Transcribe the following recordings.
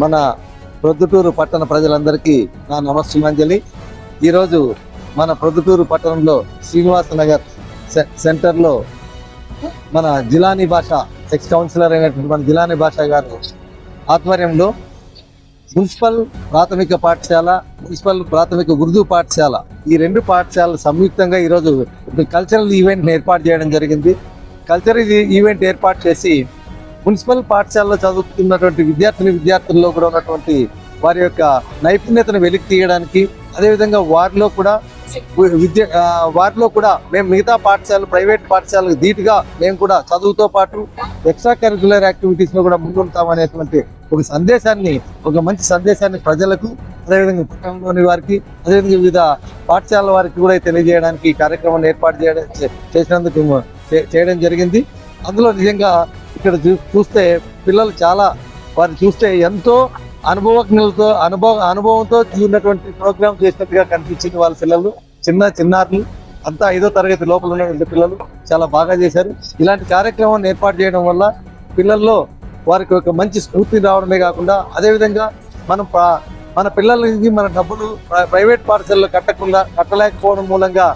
మన ప్రొద్దుటూరు పట్టణ ప్రజలందరికీ నా నమస్సుమాంజలి. ఈరోజు మన ప్రొద్దుటూరు పట్టణంలో శ్రీనివాస నగర్ సెంటర్లో మన జిలానీ భాష ఎక్స్ కౌన్సిలర్ అయినటువంటి మన జిలానీ భాష గారు ఆధ్వర్యంలో మున్సిపల్ ప్రాథమిక పాఠశాల, మున్సిపల్ ప్రాథమిక ఉర్దూ పాఠశాల, ఈ రెండు పాఠశాలలు సంయుక్తంగా ఈరోజు కల్చరల్ ఈవెంట్ని ఏర్పాటు చేయడం జరిగింది. కల్చరల్ ఈవెంట్ ఏర్పాటు చేసి మున్సిపల్ పాఠశాలలో చదువుతున్నటువంటి విద్యార్థుల్లో కూడా ఉన్నటువంటి వారి యొక్క నైపుణ్యతను వెలికి తీయడానికి, అదేవిధంగా వారిలో కూడా మేము మిగతా పాఠశాలలు, ప్రైవేట్ పాఠశాలకు ధీటుగా మేము కూడా చదువుతో పాటు ఎక్స్ట్రా కరిక్యులర్ యాక్టివిటీస్ లో కూడా ముందుంటామనేటువంటి ఒక మంచి సందేశాన్ని ప్రజలకు, అదేవిధంగా పట్టణంలోని వారికి, అదేవిధంగా వివిధ పాఠశాలల వారికి కూడా తెలియజేయడానికి ఈ కార్యక్రమాన్ని ఏర్పాటు చేయడం జరిగింది. అందులో నిజంగా ఇక్కడ చూస్తే పిల్లలు వారు చూస్తే ఎంతో అనుభవంతో ఉన్నటువంటి ప్రోగ్రామ్ చేసినట్టుగా కనిపించింది. వాళ్ళ పిల్లలు చిన్నారులు అంతా 5వ తరగతి లోపల ఉన్నటువంటి పిల్లలు చాలా బాగా చేశారు. ఇలాంటి కార్యక్రమాన్ని ఏర్పాటు చేయడం వల్ల పిల్లల్లో వారికి ఒక మంచి స్ఫూర్తి రావడమే కాకుండా, అదేవిధంగా మన పిల్లలకి మన డబ్బులు ప్రైవేట్ పాఠశాలలో కట్టలేకపోవడం మూలంగా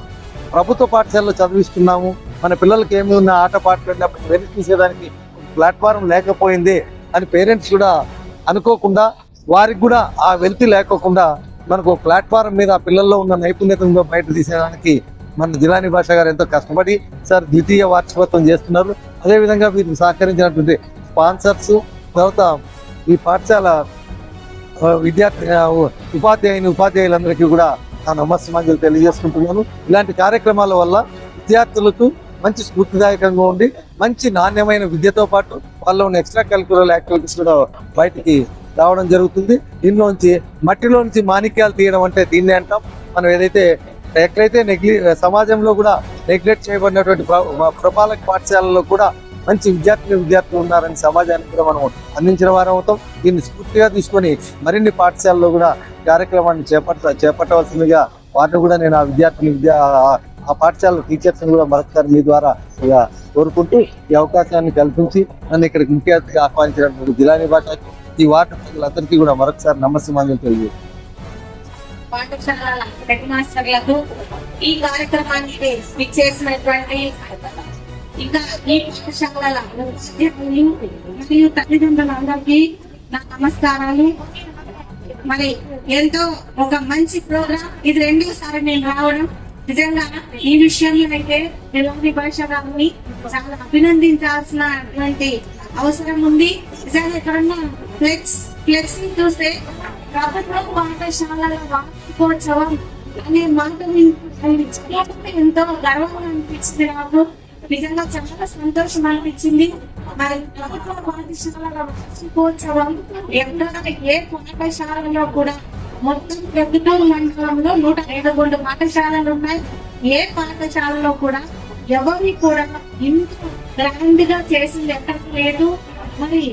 ప్రభుత్వ పాఠశాలలో చదివిస్తున్నాము, మన పిల్లలకి ఏమి ఉన్న ఆట పాటలు వెలికి తీసేదానికి ప్లాట్ఫారం లేకపోయింది అని పేరెంట్స్ కూడా అనుకోకుండా, వారికి కూడా ఆ వెలితి లేకోకుండా మనకు ప్లాట్ఫారం మీద ఆ పిల్లల్లో ఉన్న నైపుణ్యతను బయట తీసేయడానికి మన జిలానీ భాష గారు ఎంతో కష్టపడి సార్ ద్వితీయ వార్షికోత్సవం చేస్తున్నారు. అదేవిధంగా వీరికి సహకరించినటువంటి స్పాన్సర్స్, తర్వాత ఈ పాఠశాల ఉపాధ్యాయులందరికీ కూడా నా నమస్సుమాంజలి తెలియజేసుకుంటున్నాను. ఇలాంటి కార్యక్రమాల వల్ల విద్యార్థులకు మంచి స్ఫూర్తిదాయకంగా ఉండి మంచి నాణ్యమైన విద్యతో పాటు వాళ్ళ ఉన్న ఎక్స్ట్రా కరిక్యులర్ యాక్టివిటీస్ కూడా బయటికి రావడం జరుగుతుంది. దీనిలోంచి మట్టిలోంచి మాణిక్యాలు తీయడం అంటే దీన్నే అంటాం. మనం ఎక్కడైతే సమాజంలో కూడా నెగ్లెక్ట్ చేయబడినటువంటి పురపాలక పాఠశాలలో కూడా మంచి విద్యార్థులు ఉన్నారని సమాజానికి కూడా మనం అందించిన వారం అవుతాం. దీన్ని స్ఫూర్తిగా తీసుకొని మరిన్ని పాఠశాలలో కూడా కార్యక్రమాన్ని చేపట్టవలసిందిగా వాటిని కూడా నేను ఆ పాఠశాల టీచర్స్ కూడా మరొకసారి మీ ద్వారా కోరుకుంటూ ఈ అవకాశాన్ని కల్పించి నన్ను ఇక్కడికి ముఖ్య అతిథిగా ఆహ్వానించినటువంటి జిలానీ భాష ఈ వార్డు ప్రజలందరికీ కూడా మరొకసారి నమస్సుమాంజలి తెలియజేస్తాను. పాఠశాల హెడ్ మాస్టర్లకు, ఈ కార్యక్రమానికి విచ్చేసినటువంటి ఇంకా ఈ పాఠశాలల మరియు తల్లిదండ్రులందరికీ నా నమస్కారాలు. మరి ఎంతో ఒక మంచి ప్రోగ్రాం ఇది, రెండోసారి నేను రావడం. నిజంగా ఈ విషయంలో అయితే జిలానీ భాష గారిని చాలా అభినందించాల్సినటువంటి అవసరం ఉంది. నిజంగా ఎక్కడన్నా ఫ్లెక్సీ చూస్తే ప్రభుత్వ పాఠశాలల వార్షికోత్సవం అనే మాట ఎంతో గర్వంగా అనిపించింది నాకు. నిజంగా చాలా సంతోషం అనిపించింది. మరి ప్రభుత్వ పాఠశాలల వార్షికోత్సవం ఎక్కడ ఏ పాఠశాలలో కూడా మొత్తం ప్రొద్దుటూరు మండలంలో 107 పాఠశాలలు ఉన్నాయి. ఏ పాఠశాలలో కూడా ఎవరిని కూడా ఇంత గ్రాండ్ గా చేసింది ఎక్కడ లేదు. మరి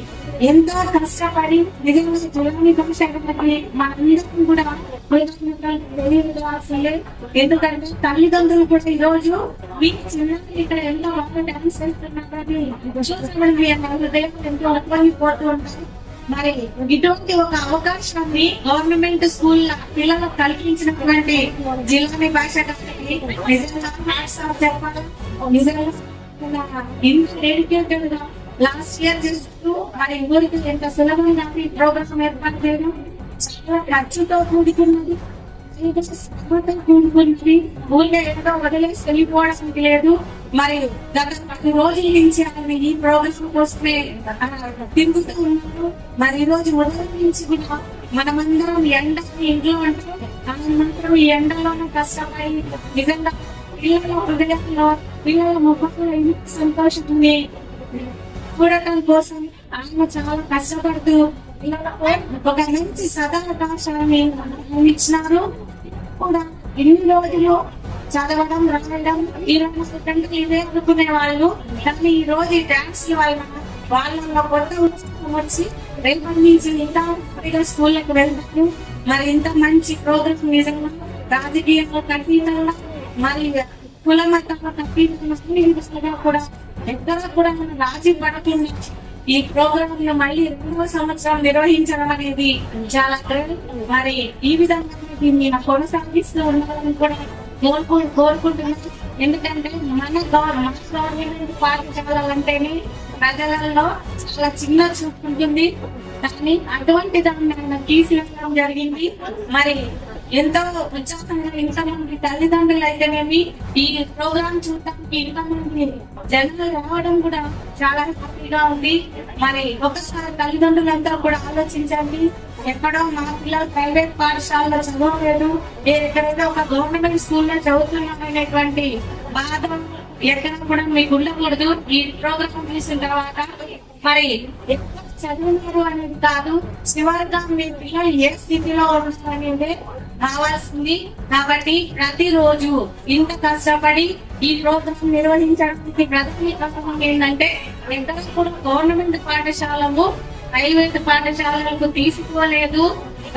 ఎంతో కష్టపడి నిజంగా జిలానీ భాష గారికి మా అందరం కూడా తెలియజేయాల్సిందే. ఎందుకంటే తల్లిదండ్రులు కూడా ఈ రోజు మీ చిన్నపిల్లలు ఇక్కడ ఎంతో బాగా డాన్స్ చేస్తున్నారని చూసామని హృదయం ఎంతో అర్థమైపోతూ ఉంటారు. మరి ఇటువంటి ఒక అవకాశాన్ని గవర్నమెంట్ స్కూల్ పిల్లలకు కల్పించినటువంటి జిలానీ భాష గారికి నిజంగా చెప్పడం, నిజంగా ఇంత డెడికేటెడ్ గా లాస్ట్ ఇయర్ చేస్తూ మరి ఊరికి ఎంత సులభంగా ఈ ప్రోగ్రాం ఏర్పాటు చేయడం చాలా ఖర్చుతో కూడుకున్నది, ఊళ్ళో ఏదో వదిలేసి వెళ్ళిపోవడానికి లేదు. మరి గత 10 రోజుల నుంచి ఆయన ఈ ప్రోగ్రాం కోసమే తిరుగుతూ ఉన్నారు. మరి ఈ రోజు ఉదయం నుంచి కూడా మనమందరం ఎండని ఇంట్లో ఉంటాం, ఆయన మాత్రం ఈ ఎండలోనే కష్టపడి నిజంగా పిల్లల హృదయంలో, పిల్లల ముఖంలో సంతోషాన్ని చూడటం కోసం ఆయన చాలా కష్టపడుతూ ఒక మంచి సదావకాశాన్ని ఇచ్చినారు. కూడా ఇన్ని రోజులు చదవడం, రాయడం, 20 సెకండ్లు ఇవే అనుకునే వాళ్ళు, కానీ ఈ రోజు ఈ డాన్స్ వాళ్ళ కొత్త ఉత్సాహం వచ్చి రేపటి నుంచి ఇంకా స్కూళ్ళకి వెళ్తారు. మరి ఇంత మంచి ప్రోగ్రాం నిజంగా రాజకీయంలో అతీతంగా, మరి కుల మతంలో అతీతంగా కూడా ఎక్కడ కూడా మనం రాజీ పడకుండా ఈ ప్రోగ్రామ్ ను మళ్ళీ 2వ సంవత్సరం నిర్వహించడం అనేది చాలా గ్రేట్. మరి ఈ విధంగా దీన్ని కొనసాగిస్తూ ఉండాలని కూడా కోరుకుంటున్నాను. ఎందుకంటే మన గవర్నమెంట్ పాఠశాలంటేనే ప్రజలలో చాలా చిన్న చూపు ఉంటుంది, కానీ అటువంటి దాన్ని ఆయన తీసివేయడం జరిగింది. మరి ఎంతో ఉత్సాహంగా ఇంతమంది తల్లిదండ్రులు అయితేనేమి ఈ ప్రోగ్రామ్ చూడటానికి ఇంతమంది జనాలు రావడం కూడా చాలా హ్యాపీగా ఉంది. మరి ఒకసారి తల్లిదండ్రులంతా కూడా ఆలోచించండి, ఎక్కడో మా పిల్లలు ప్రైవేట్ పాఠశాలలో చదవలేదు, ఎక్కడైతే ఒక గవర్నమెంట్ స్కూల్లో చదువుతున్నామనేటువంటి బాధ ఎక్కడ కూడా మీకు ఉండకూడదు. ఈ ప్రోగ్రామ్ చూసిన తర్వాత మరి ఎక్కడ చదివినారు అనేది కాదు, చివరిగా మీ పిల్లలు ఏ స్థితిలో ఉన్నారు అనేది కావాల్సింది. కాబట్టి ప్రతిరోజు ఇంత కష్టపడి ఈ ప్రోగ్రామ్ నిర్వహించడానికి ప్రధాన కారణం ఏంటంటే ఎక్కడ కూడా గవర్నమెంట్ పాఠశాలను ప్రైవేట్ పాఠశాలలకు తీసుకోలేదు.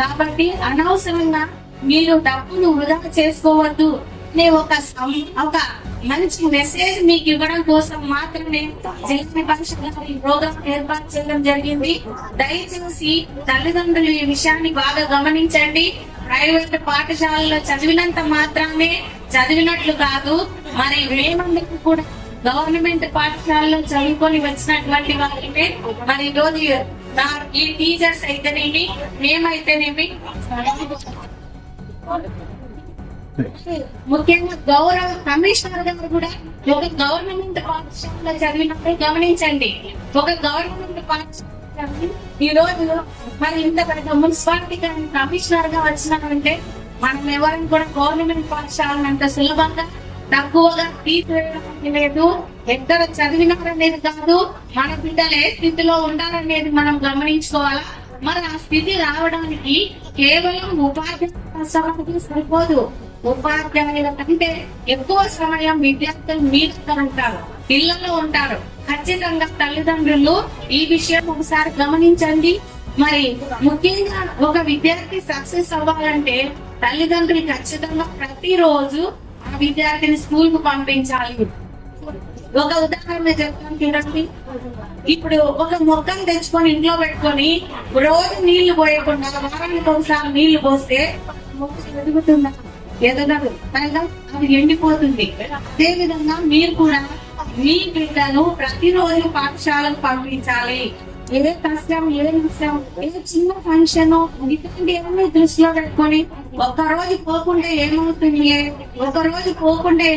కాబట్టి అనవసరంగా మీరు డబ్బును వృధా చేసుకోవద్దు అనే ఒక మంచి మెసేజ్ మీకు ఇవ్వడం కోసం మాత్రమే జిల్లా పరిషత్ ఈ ప్రోగ్రామ్ ఏర్పాటు చేయడం జరిగింది. దయచేసి తల్లిదండ్రులు ఈ విషయాన్ని బాగా గమనించండి. ప్రైవేట్ పాఠశాలలో చదివినంత మాత్రమే చదివినట్లు కాదు, మరి మేమందరికీ కూడా గవర్నమెంట్ పాఠశాలలో చదువుకొని వచ్చినటువంటి వాళ్ళమే. మరి ఈ రోజు ఈ టీచర్స్ అయితేనేమి మేమైతేనేమి ముఖ్యంగా గౌరవ కమిషనర్ గారు కూడా ఒక గవర్నమెంట్ పాఠశాలలో చదివినప్పుడు గమనించండి. ఒక గవర్నమెంట్ పాఠశాల ఈ రోజు మరి ఇంత పెద్ద మున్సిపాలిటీ కమిషనర్ గా వచ్చినామంటే మనం ఎవరైనా కూడా గవర్నమెంట్ పాఠశాలను అంత సులభంగా తక్కువగా తీసివేయడం లేదు. ఎక్కడ చదివినారనేది కాదు, మన బిడ్డలు ఏ స్థితిలో ఉండాలనేది మనం గమనించుకోవాలా. మరి ఆ స్థితి రావడానికి కేవలం ఉపాధ్యాయులు సరిపోదు, ఉపాధ్యాయుల కంటే ఎక్కువ సమయం విద్యార్థులు మీ దగ్గర ఉంటారు, పిల్లల్లో ఉంటారు. ఖచ్చితంగా తల్లిదండ్రులు ఈ విషయం ఒకసారి గమనించండి. మరి ముఖ్యంగా ఒక విద్యార్థి సక్సెస్ అవ్వాలంటే తల్లిదండ్రులు ఖచ్చితంగా ప్రతిరోజు ఆ విద్యార్థిని స్కూల్ కు పంపించాలి. ఒక ఉదాహరణ చెప్తాను చూడండి. ఇప్పుడు ఒక మొక్కను తెచ్చుకొని ఇంట్లో పెట్టుకొని రోజు నీళ్లు పోయకుండా వారానికి ఒకసారి నీళ్లు పోస్తే మొక్క ఎదుగుతుందా? ఎదగదు, పైగా అది ఎండిపోతుంది. అదే విధంగా మీరు కూడా మీ బిడ్డను ప్రతిరోజు పాఠశాలకు పంపించాలి. ఏ కష్టం, ఏ నష్టం, ఏ చిన్న ఫంక్షన్ ఇటువంటి ఏమీ దృష్టిలో పెట్టుకొని ఒక్కరోజు పోకుండా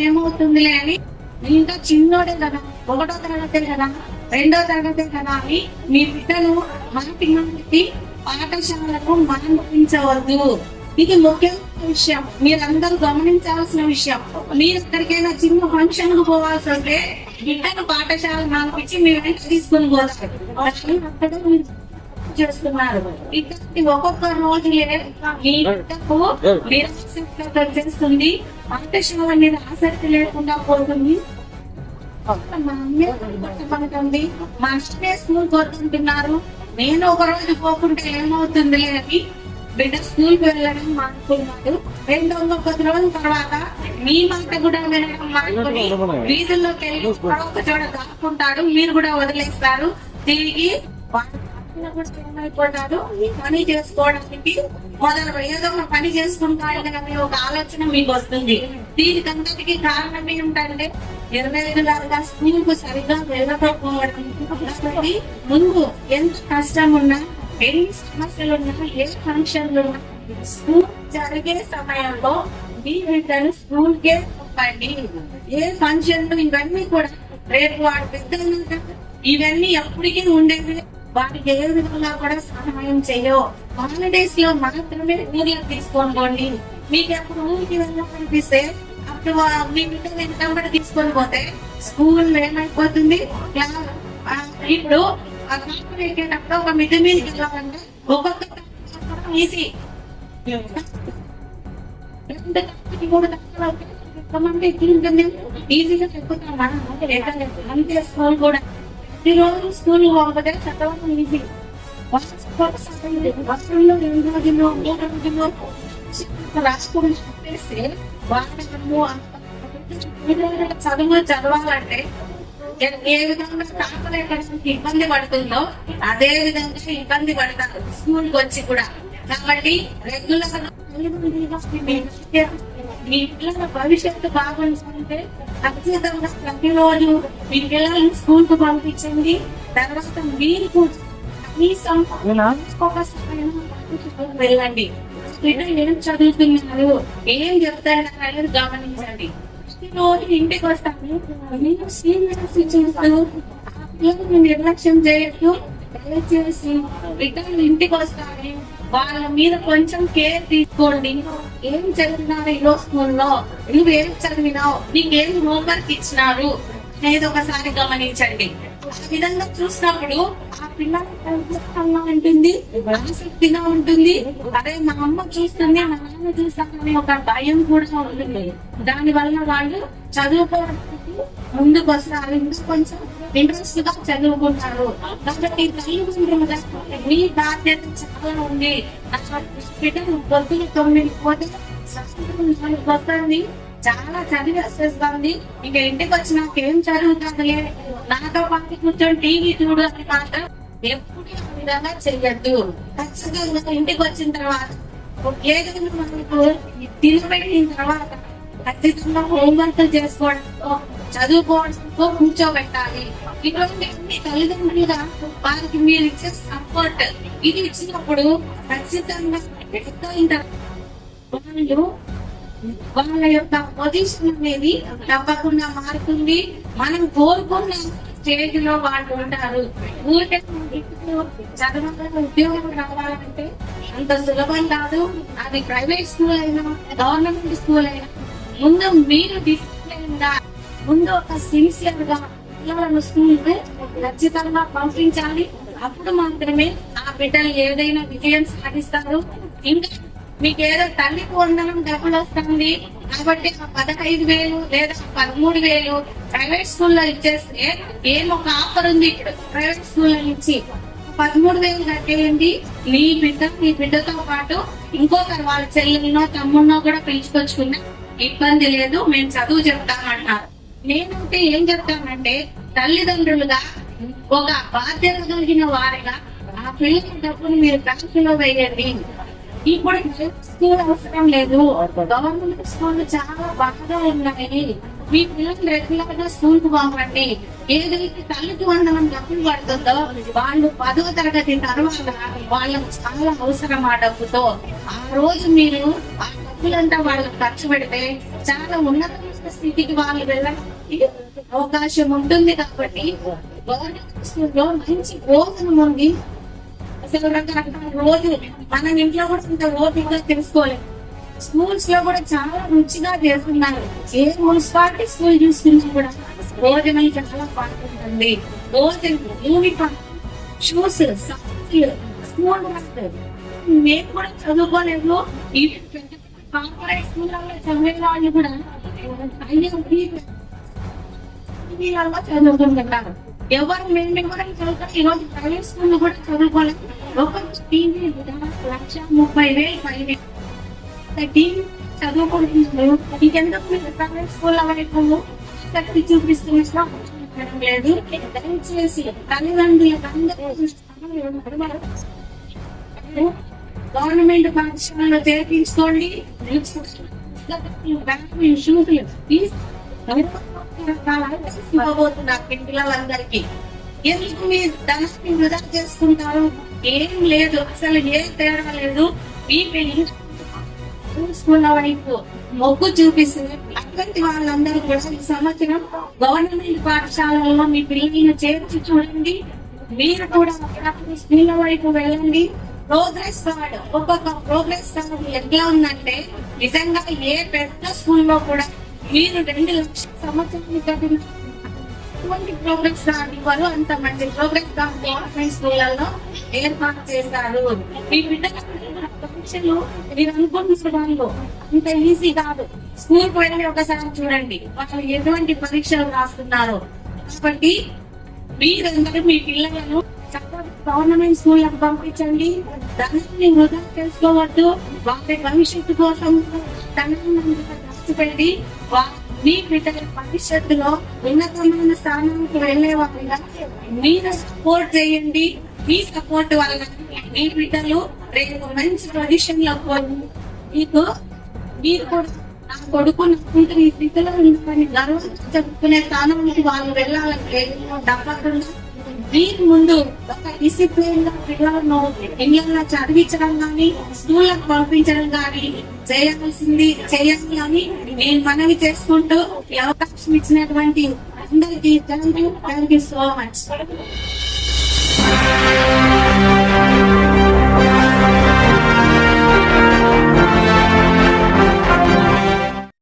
ఏమవుతుందిలే అని ఇంకా చిన్నోడే కదా, 1వ తరగతే కదా, 2వ తరగతే కదా అని మీ బిడ్డను మాటి పాఠశాలకు పంపించవద్దు. ఇది ముఖ్యమైన విషయం, మీరందరూ గమనించాల్సిన విషయం. మీరు ఎక్కడికైనా చిన్న ఫంక్షన్ కు పోవాల్సి వస్తే బిడ్డను పాఠశాల పంపించి మీరు వెంట తీసుకుని పోతారు. అక్కడే మీరు చేస్తున్నారు. ఇక్కడికి ఒక్కొక్క రోజు మీ బిడ్డకు నిరాసక్తి వచ్చేస్తుంది, పాఠశాల మీద ఆసక్తి లేకుండా పోతుంది. మా అమ్మే స్కూల్ కోరుకుంటున్నారు, నేను ఒక రోజు పోకుంటే ఏమవుతుందిలే అని బిడ్డ స్కూల్ కి వెళ్ళడం మానుకున్నాడు. 2 రోజుల తర్వాత మీ మాట కూడా వినడం మానుకుని వీధుల్లోకి వెళ్ళి ఒక చోట దాక్కుంటాడు, మీరు కూడా వదిలేస్తారు. తిరిగి ఏమైపోతాడు, పని చేసుకోవడానికి ఏదో ఒక పని చేసుకుంటాడు అనే ఒక ఆలోచన మీకు వస్తుంది. దీనికంతటికి కారణం ఏంటంటే 25 దాకా స్కూల్ కు సరిగ్గా వెళ్ళకపోవడం. కాబట్టి ముందు ఎంత కష్టం ఉన్నా, ఎన్ని సమస్యలున్నా, ఏ ఫంక్షన్లు ఉన్నా, స్కూల్ జరిగే సమయంలో మీ బిడ్డను స్కూల్ కే పంపండి. ఏ ఫంక్షన్లు ఇవన్నీ కూడా రేపు వాడు పెద్ద ఇవన్నీ ఎప్పటికీ ఉండేవి, వాటికి ఏ విధంగా కూడా సహాయం చేయవు. హాలిడేస్ లో మాత్రమే ఊర్లో తీసుకోండి. మీకు ఎప్పుడు ఊరికి వెళ్ళాలనిపిస్తే అప్పుడు మీ బిడ్డ వెంటబడి తీసుకొని పోతే స్కూల్ ఏమైపోతుంది. ఇప్పుడు ఆ కాపు ఎక్కేటప్పుడు ఒక మిద్ది మీదకి వెళ్ళాలంటే ఒక్కొక్క ఈజీ 2-3 ఉంటుంది, ఈజీగా ఎక్కుతామా? అంతే స్కూల్ కూడా ప్రతిరోజు స్కూల్ పంపితే చదవడం ఈజీ. వర్షంలో 2 రోజులు 3 రోజులు రాసుకోవడం చెప్పేస్తే చదువు చదవాలంటే ఏ విధంగా తాపలేకడానికి ఇబ్బంది పడుతుందో అదే విధంగా ఇబ్బంది పడతారు స్కూల్ కి వచ్చి కూడా. కాబట్టి రెగ్యులర్ మీ పిల్లల భవిష్యత్తు బాగుంటుంటే ఖచ్చితంగా ప్రతిరోజు మీ పిల్లల్ని స్కూల్ కు పంపించండి. తర్వాత మీరు కూడా కనీసం ఒక్కొక్కసారి వెళ్ళండి, పిల్లలు ఏం చదువుతున్నారు, ఏం చెప్తారు అనేది గమనించండి. ప్రతిరోజు ఇంటికి వస్తాను, మీరు సీనియర్స్ చూస్తూ ఆ పిల్లల్ని నిర్లక్ష్యం చేయొద్దు. దయచేసి పిల్లలు ఇంటికి వస్తాను, వాళ్ళ మీద కొంచెం కేర్ తీసుకోండి. ఏం చదివినారు ఈరోజు స్కూల్లో, నువ్వేం చదివినావు, నీకేం హోంవర్క్ ఇచ్చినారు అనేది ఒకసారి గమనించండి. ఆ విధంగా చూసినప్పుడు ఆ పిల్లలు ఉంటుంది, ఆసక్తిగా ఉంటుంది. అదే మా అమ్మ చూస్తుంది, మా నాన్న చూస్తానని ఒక భయం కూడా ఉంటుంది. దాని వల్ల వాళ్ళు చదువుకోవడానికి ముందుకు వస్తారు, ఇంకా కొంచెం ఇంట్రెస్ట్ గా చదువుకుంటారు. కాబట్టి తల్లిదండ్రులుగా మీ బాధ్యత చాలా ఉంది. బిడ్డలు పొద్దున 9 పోతే సాయంత్రం 4 వస్తుంది, చాలా చదివి వచ్చేస్తుంది. ఇంకా ఇంటికి వచ్చి నాకేం చదువుతానులే, నాతో పాటు కూర్చొని టీవీ చూడు అని మాత్రం ఎప్పుడు ఆ విధంగా చెయ్యద్దు. ఖచ్చితంగా ఇంటికి వచ్చిన తర్వాత ఏదైనా మనకు తినబెట్టిన తర్వాత ఖచ్చితంగా హోంవర్క్ చేసుకోవడంతో చదువుకోవడంతో కూర్చోబెట్టాలి. ఇటువంటి తల్లిదండ్రులుగా వారికి మీరు ఇచ్చే సపోర్ట్ ఇది ఇచ్చినప్పుడు ఖచ్చితంగా వాళ్ళు వాళ్ళ యొక్క పొజిషన్ అనేది తప్పకుండా మారుతుంది. మనం కోరుకున్న స్టేజ్ లో వాళ్ళు ఉంటారు. ఊరికే చదవాలని ఉద్యోగం రావాలంటే అంత సులభం కాదు. అది ప్రైవేట్ స్కూల్ అయినా గవర్నమెంట్ స్కూల్ అయినా ముందు మీరు డిసిప్లిన్ గా, ముందు ఒక సిన్సియర్ గా పిల్లలను స్కూల్ కు ఖచ్చితంగా పంపించాలి. అప్పుడు మాత్రమే ఆ బిడ్డలు ఏదైనా విజయం సాధిస్తారు. ఇంకా మీకు ఏదో తల్లికి వందనం డబ్బులు వస్తుంది కాబట్టి 15,000 లేదా 13,000 ప్రైవేట్ స్కూల్లో ఇచ్చేస్తే ఏం ఒక ఆఫర్ ఉంది ఇప్పుడు ప్రైవేట్ స్కూల్లో నుంచి 13,000 కట్టేయండి. మీ బిడ్డతో పాటు ఇంకొకరు వాళ్ళ చెల్లెలనో తమ్ముడినో కూడా పిలుచుకొచ్చుకున్నా ఇబ్బంది లేదు, మేము చదువు చెప్తామంటారు. నేనంటే ఏం చెప్తానంటే తల్లిదండ్రులుగా ఒక బాధ్యత కలిగిన వారిగా ఆ పిల్లల డబ్బులు మీరు బ్యాంకులో వేయండి. ఇప్పుడు స్కూల్ అవసరం లేదు, గవర్నమెంట్ స్కూల్ చాలా బాగా ఉన్నాయి. మీ పిల్లలు రెగ్యులర్ గా స్కూల్ కు పంపండి. ఏదైతే తల్లికి వందనం డబ్బులు పడుతుందో వాళ్ళు 10వ తరగతి తర్వాత వాళ్ళకు చాలా అవసరం ఆ డబ్బుతో. ఆ రోజు మీరు ఆ డబ్బులంతా వాళ్ళకి ఖర్చు పెడితే చాలా ఉన్నతమైన స్థితికి వాళ్ళు వెళ్ళడానికి అవకాశం ఉంటుంది. కాబట్టి గవర్నమెంట్ స్కూల్లో మంచి భోజనం ఉంది. అసలు రకరకాల రోజు మనం ఇంట్లో కూడా ఇంత ఓపికగా తెలుసుకోలేదు. స్కూల్స్ లో కూడా చాలా రుచిగా చేస్తున్నారు. ఏ మున్సిపాలిటీ స్కూల్ చూసుకున్నా కూడా భోజనం చాలా బాగుంటుంది. భోజనం, యూనిఫామ్, షూస్, స్కూల్ మేము కూడా చదువుకోలేదు. ఈ కార్పొరేట్ స్కూళ్ళలో చదివే వాళ్ళు కూడా చదువుకుంటున్నారు. ఎవరు మేము కూడా చదువుతాం. ఈరోజు ప్రైవేట్ స్కూల్ కూడా చదువుకోలేదు. ఒక టీవీ 1,30,000 పైన టీవీ చదువుకుంటున్నారు. ఇంకెందుకు మీరు ప్రైవేట్ స్కూల్ వైపు చూపిస్తున్నా లేదు. దయచేసి తల్లిదండ్రులకు గవర్నమెంట్ పాఠశాలలో చేర్పించుకోండి. ఇవ్వబోతున్నారు పిల్లలందరికీ. ఎందుకు మీరు ధనాన్ని వృధా చేసుకుంటారు? ఏం లేదు, అసలు ఏ తేడా లేదు. మీ పిల్లలు స్కూల్ వైపు మొగ్గు చూపిస్తుంది. అటువంటి వాళ్ళందరూ కూడా ఈ సంవత్సరం గవర్నమెంట్ పాఠశాలలో మీ పిల్లలను చేర్చి చూడండి. మీరు కూడా స్కూల్ వైపు వెళ్ళండి. ప్రోగ్రెస్ కార్డ్, ఒక్కొక్క ప్రోగ్రెస్ కార్డ్ ఎట్లా ఉందంటే నిజంగా ఏ పెద్ద స్కూల్లో కూడా మీరు 2 లక్షల సంవత్సరానికి ప్రోగ్రెస్ కార్డ్ ఇవ్వరు. అంత మంచి ప్రోగ్రెస్ కార్డ్ గవర్నమెంట్ స్కూళ్లలో ఏర్పాటు చేశారు. మీ బిడ్డలు పరీక్షలు మీరు అనుకుంటున్న వాళ్ళు అంత ఈజీ కాదు. స్కూల్ కు వెళ్ళి ఒకసారి చూడండి వాళ్ళు ఎటువంటి పరీక్షలు రాస్తున్నారు. కాబట్టి మీరందరూ మీ పిల్లలను గవర్నమెంట్ స్కూళ్ళకు పంపించండి. ధనాన్ని వృధా చేసుకోవద్దు. వాళ్ళ భవిష్యత్తు కోసం ధనాన్ని ఖర్చు పెట్టి మీ బిడ్డల భవిష్యత్తులో ఉన్నతమైన స్థానానికి వెళ్లే వాళ్ళగా మీరు సపోర్ట్ చేయండి. మీ సపోర్ట్ వల్ల మీ బిడ్డలు రేపు మంచి పొజిషన్ లో పోయి మీకు మీరు కూడా నా కొడుకు నా కూతురు ఈ స్థితిలో ఉందని గర్వంగా చెప్పుకునే స్థానానికి వాళ్ళు వెళ్ళాలంటే తప్పకుండా మీరు ముందు ఒక డిసిప్లిన్ గా పిల్లలను ఇళ్ళల్లో చదివించడం కానీ స్కూళ్ళకు పంపించడం కానీ చేయాలి అని నేను మనవి చేసుకుంటూ ఈ అవకాశం ఇచ్చినటువంటి అందరికీ థ్యాంక్ యూ సో మచ్.